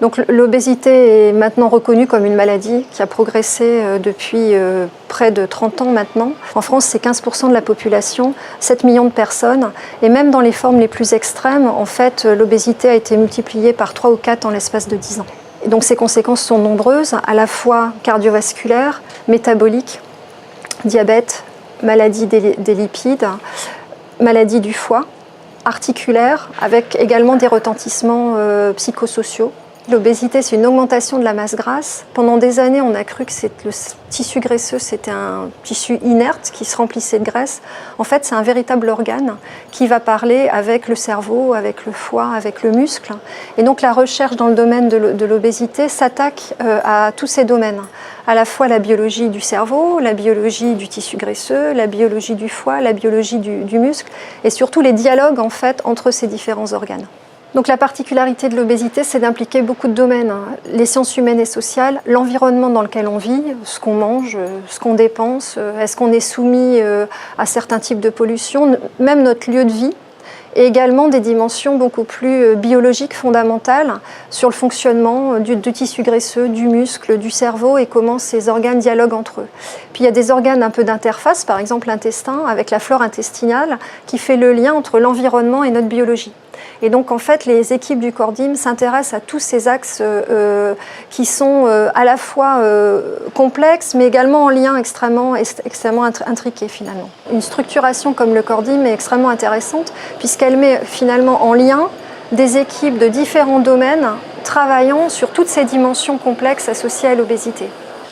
Donc l'obésité est maintenant reconnue comme une maladie qui a progressé depuis près de 30 ans maintenant. En France, c'est 15% de la population, 7 millions de personnes. Et même dans les formes les plus extrêmes, en fait, l'obésité a été multipliée par 3 ou 4 en l'espace de 10 ans. Et donc ces conséquences sont nombreuses, à la fois cardiovasculaires, métaboliques, diabète, maladie des lipides, maladie du foie, articulaire, avec également des retentissements psychosociaux. L'obésité, c'est une augmentation de la masse grasse. Pendant des années, on a cru que le tissu graisseux, c'était un tissu inerte qui se remplissait de graisse. En fait, c'est un véritable organe qui va parler avec le cerveau, avec le foie, avec le muscle. Et donc, la recherche dans le domaine de l'obésité s'attaque à tous ces domaines. À la fois la biologie du cerveau, la biologie du tissu graisseux, la biologie du foie, la biologie du muscle, et surtout les dialogues, en fait, entre ces différents organes. Donc la particularité de l'obésité, c'est d'impliquer beaucoup de domaines, les sciences humaines et sociales, l'environnement dans lequel on vit, ce qu'on mange, ce qu'on dépense, est-ce qu'on est soumis à certains types de pollution, même notre lieu de vie, et également des dimensions beaucoup plus biologiques fondamentales sur le fonctionnement du tissu graisseux, du muscle, du cerveau et comment ces organes dialoguent entre eux. Puis il y a des organes un peu d'interface, par exemple l'intestin, avec la flore intestinale, qui fait le lien entre l'environnement et notre biologie. Et donc en fait, les équipes du CORDIM s'intéressent à tous ces axes qui sont à la fois complexes, mais également en lien extrêmement intriqués finalement. Une structuration comme le CORDIM est extrêmement intéressante puisqu'elle met finalement en lien des équipes de différents domaines travaillant sur toutes ces dimensions complexes associées à l'obésité.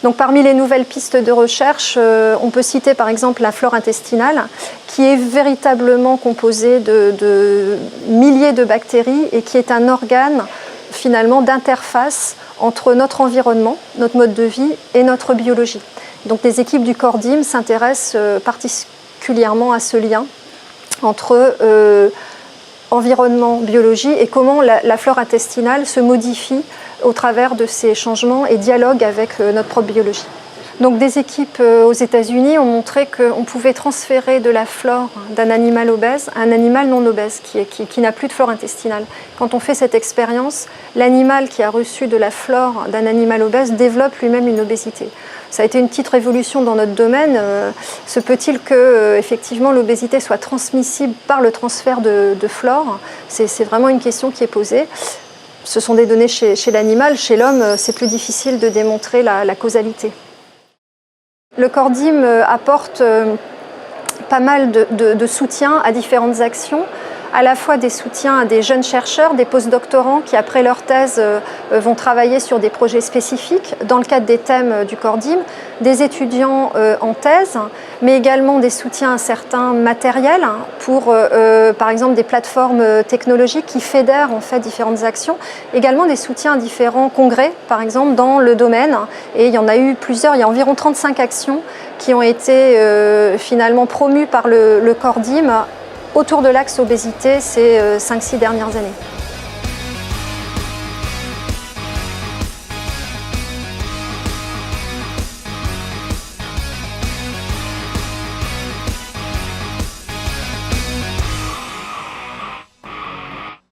Donc parmi les nouvelles pistes de recherche, on peut citer par exemple la flore intestinale qui est véritablement composée de milliers de bactéries et qui est un organe finalement d'interface entre notre environnement, notre mode de vie et notre biologie. Donc les équipes du CORDIM s'intéressent particulièrement à ce lien entre environnement, biologie et comment la flore intestinale se modifie au travers de ces changements et dialogue avec notre propre biologie. Donc des équipes aux États-Unis ont montré qu'on pouvait transférer de la flore d'un animal obèse à un animal non obèse qui n'a plus de flore intestinale. Quand on fait cette expérience, l'animal qui a reçu de la flore d'un animal obèse développe lui-même une obésité. Ça a été une petite révolution dans notre domaine. Se peut-il que effectivement l'obésité soit transmissible par le transfert de flore? C'est vraiment une question qui est posée. Ce sont des données chez l'animal. Chez l'homme, c'est plus difficile de démontrer la causalité. Le CORDIM apporte pas mal de soutien à différentes actions, à la fois des soutiens à des jeunes chercheurs, des postdoctorants qui après leur thèse vont travailler sur des projets spécifiques dans le cadre des thèmes du CORDIM, des étudiants en thèse, mais également des soutiens à certains matériels pour par exemple des plateformes technologiques qui fédèrent en fait différentes actions, également des soutiens à différents congrès par exemple dans le domaine, et il y en a eu plusieurs, il y a environ 35 actions qui ont été finalement promues par le CORDIM autour de l'axe obésité ces 5-6 dernières années.